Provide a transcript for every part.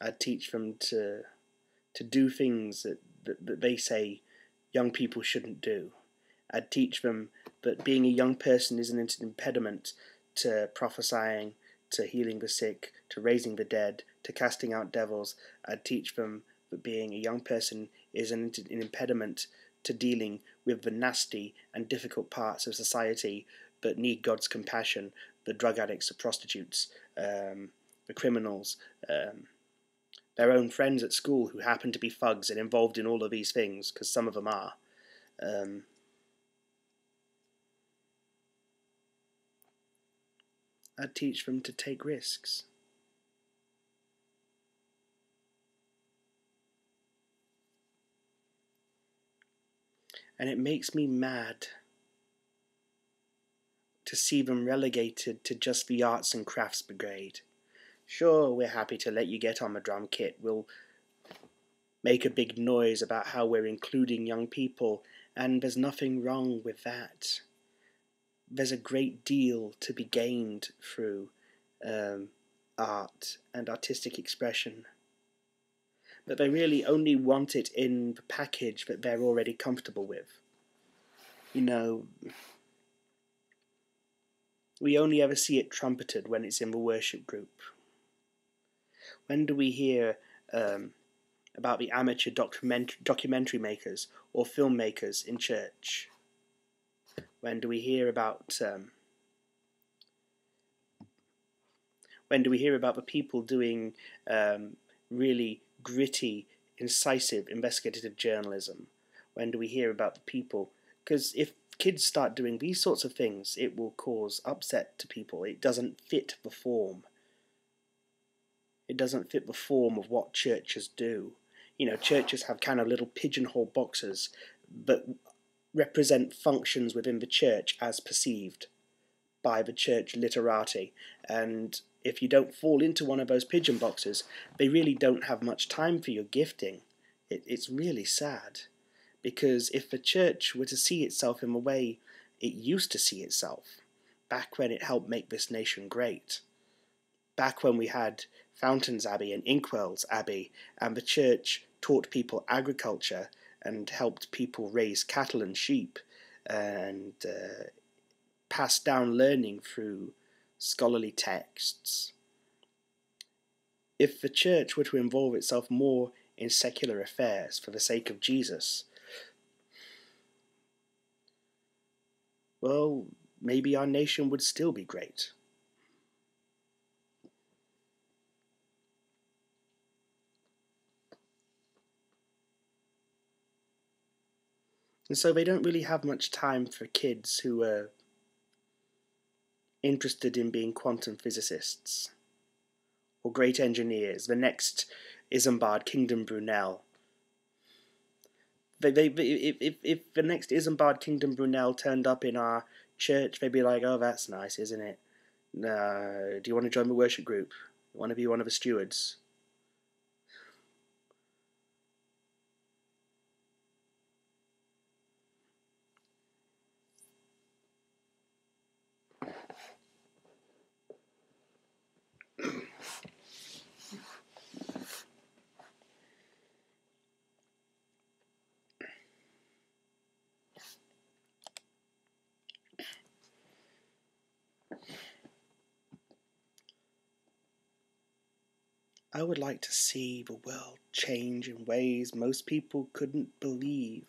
I'd teach them to do things that they say young people shouldn't do. I'd teach them that being a young person isn't an impediment to prophesying, to healing the sick, to raising the dead, to casting out devils. I'd teach them that being a young person isn't an impediment to dealing with the nasty and difficult parts of society that need God's compassion, the drug addicts, the prostitutes, the criminals, their own friends at school who happen to be thugs and involved in all of these things, because some of them are. I'd teach them to take risks. And it makes me mad to see them relegated to just the arts and crafts brigade. Sure, we're happy to let you get on the drum kit. We'll make a big noise about how we're including young people, and there's nothing wrong with that. There's a great deal to be gained through art and artistic expression. But they really only want it in the package that they're already comfortable with. You know, we only ever see it trumpeted when it's in the worship group. When do we hear about the amateur documentary makers or filmmakers in church? When do we hear about the people doing really gritty, incisive, investigative journalism? When do we hear about the people? Because if kids start doing these sorts of things, it will cause upset to people. It doesn't fit the form. It doesn't fit the form of what churches do. You know, churches have kind of little pigeonhole boxes that represent functions within the church as perceived by the church literati. And if you don't fall into one of those pigeon boxes, they really don't have much time for your gifting. It's really sad. Because if the church were to see itself in the way it used to see itself, back when it helped make this nation great, back when we had Fountains Abbey and Inkwell's Abbey, and the church taught people agriculture and helped people raise cattle and sheep, and passed down learning through scholarly texts. If the church were to involve itself more in secular affairs for the sake of Jesus, well, maybe our nation would still be great. And so they don't really have much time for kids who are interested in being quantum physicists or great engineers, the next Isambard Kingdom Brunel. If the next Isambard Kingdom Brunel turned up in our church, they'd be like, oh, that's nice, isn't it? Do you want to join the worship group? Want to be one of the stewards? I would like to see the world change in ways most people couldn't believe.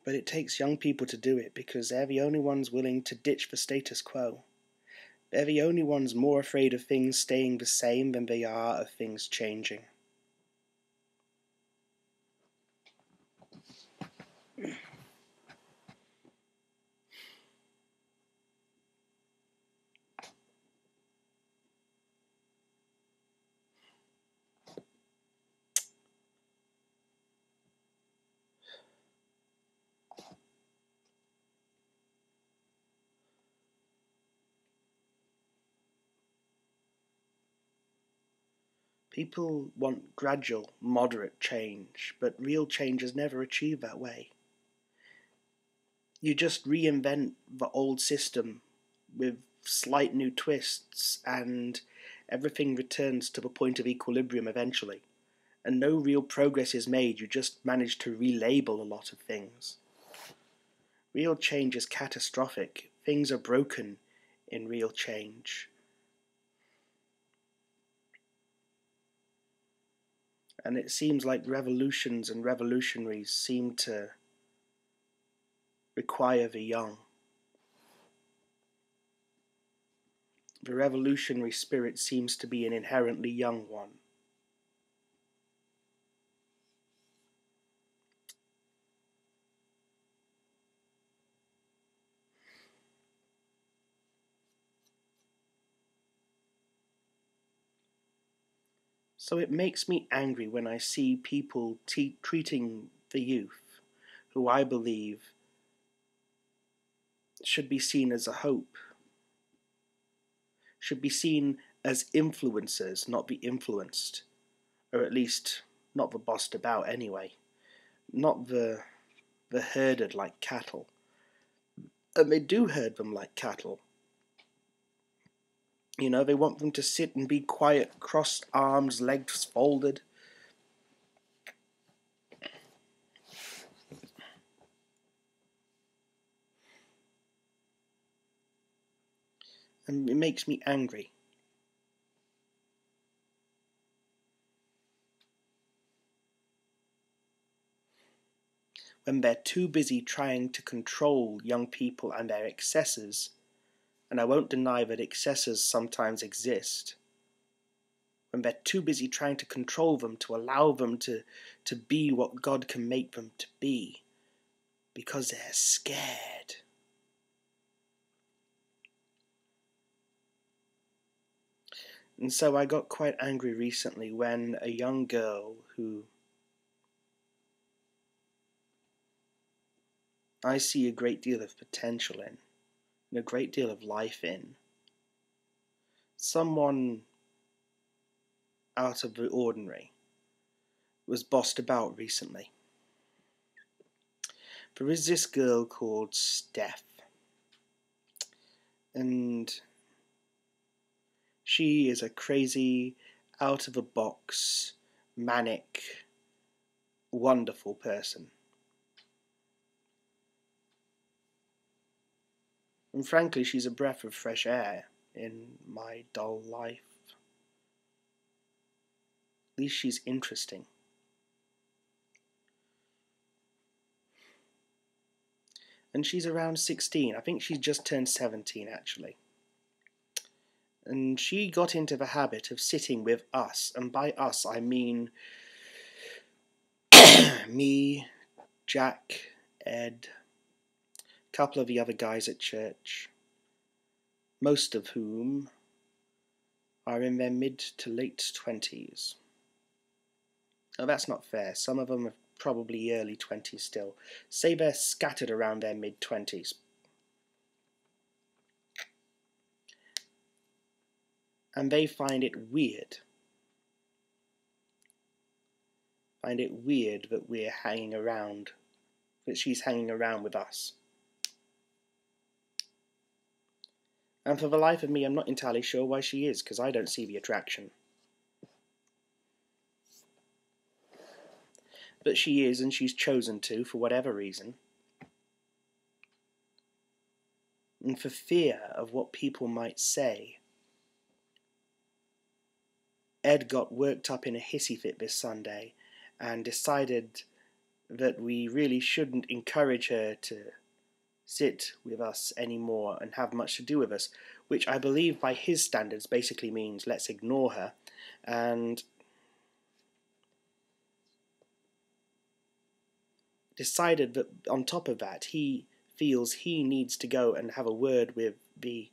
But it takes young people to do it because they're the only ones willing to ditch the status quo. They're the only ones more afraid of things staying the same than they are of things changing. People want gradual, moderate change, but real change is never achieved that way. You just reinvent the old system with slight new twists, and everything returns to a point of equilibrium eventually, and no real progress is made, you just manage to relabel a lot of things. Real change is catastrophic. Things are broken in real change. And it seems like revolutions and revolutionaries seem to require the young. The revolutionary spirit seems to be an inherently young one. So it makes me angry when I see people treating the youth, who I believe should be seen as a hope, should be seen as influencers, not be influenced, or at least not the bossed about anyway, not the herded like cattle. And they do herd them like cattle. You know, they want them to sit and be quiet, crossed arms, legs folded. And it makes me angry. When they're too busy trying to control young people and their excesses, and I won't deny that excesses sometimes exist, when they're too busy trying to control them, to allow them to be what God can make them to be, because they're scared. And so I got quite angry recently when a young girl who I see a great deal of potential in, and a great deal of life in, someone out of the ordinary, was bossed about recently. There is this girl called Steph, and she is a crazy, out-of-the-box, manic, wonderful person. And frankly, she's a breath of fresh air in my dull life. At least she's interesting. And she's around 16. I think she's just turned 17, actually. And she got into the habit of sitting with us, and by us I mean me, Jack, Ed, a couple of the other guys at church, most of whom are in their mid to late 20s. Now that's not fair, some of them are probably early 20s still. Say they're scattered around their mid 20s. And they find it weird. Find it weird that we're hanging around, that she's hanging around with us. And for the life of me, I'm not entirely sure why she is, because I don't see the attraction. But she is, and she's chosen to, for whatever reason. And for fear of what people might say, Ed got worked up in a hissy fit this Sunday and decided that we really shouldn't encourage her to sit with us anymore and have much to do with us, which I believe by his standards basically means let's ignore her. And decided that on top of that, he feels he needs to go and have a word with the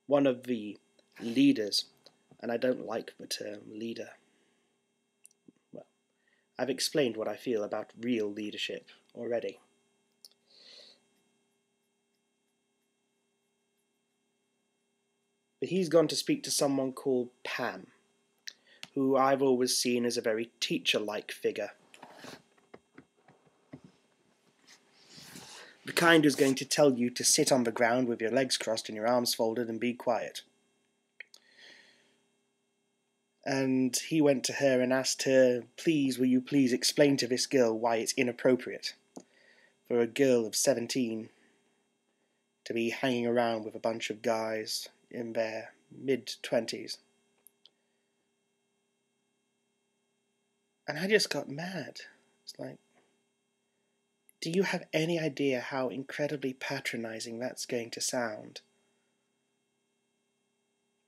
one of the leaders. And I don't like the term leader. Well, I've explained what I feel about real leadership already. But he's gone to speak to someone called Pam, who I've always seen as a very teacher-like figure. The kind who's going to tell you to sit on the ground with your legs crossed and your arms folded and be quiet. And he went to her and asked her, please, will you please explain to this girl why it's inappropriate for a girl of 17 to be hanging around with a bunch of guys in their mid-20s. And I just got mad. It's like, do you have any idea how incredibly patronizing that's going to sound?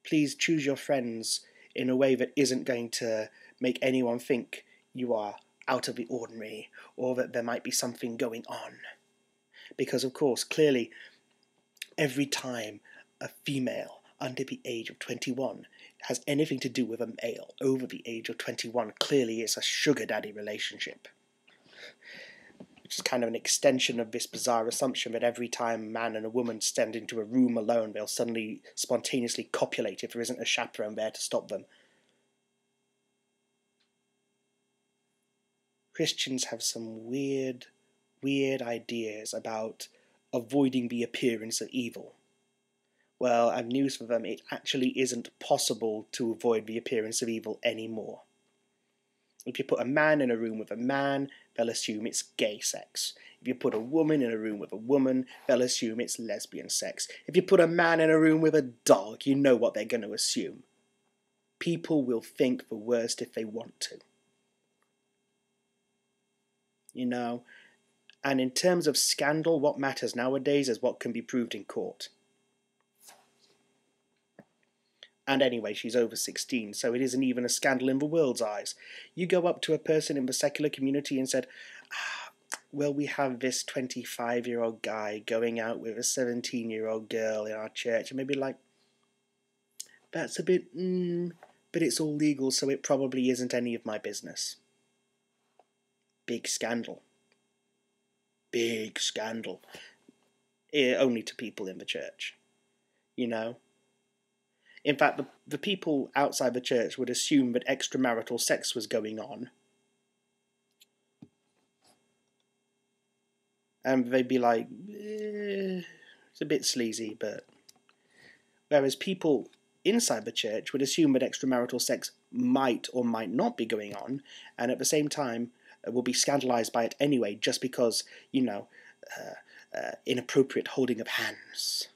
Please choose your friends in a way that isn't going to make anyone think you are out of the ordinary or that there might be something going on. Because, of course, clearly, every time a female under the age of 21 has anything to do with a male over the age of 21, clearly it's a sugar daddy relationship. Which is kind of an extension of this bizarre assumption that every time a man and a woman stand into a room alone, they'll suddenly spontaneously copulate if there isn't a chaperone there to stop them. Christians have some weird ideas about avoiding the appearance of evil. Well, I have news for them, it actually isn't possible to avoid the appearance of evil anymore. If you put a man in a room with a man, they'll assume it's gay sex. If you put a woman in a room with a woman, they'll assume it's lesbian sex. If you put a man in a room with a dog, you know what they're going to assume. People will think the worst if they want to. You know, and in terms of scandal, what matters nowadays is what can be proved in court. And anyway, she's over 16, so it isn't even a scandal in the world's eyes. You go up to a person in the secular community and said, well, we have this 25-year-old guy going out with a 17-year-old girl in our church, and maybe like, that's a bit, but it's all legal, so it probably isn't any of my business. Big scandal. Big scandal. Only to people in the church, you know? In fact, the people outside the church would assume that extramarital sex was going on. And they'd be like, it's a bit sleazy, but... Whereas people inside the church would assume that extramarital sex might or might not be going on, and at the same time will be scandalized by it anyway, just because, you know, inappropriate holding of hands.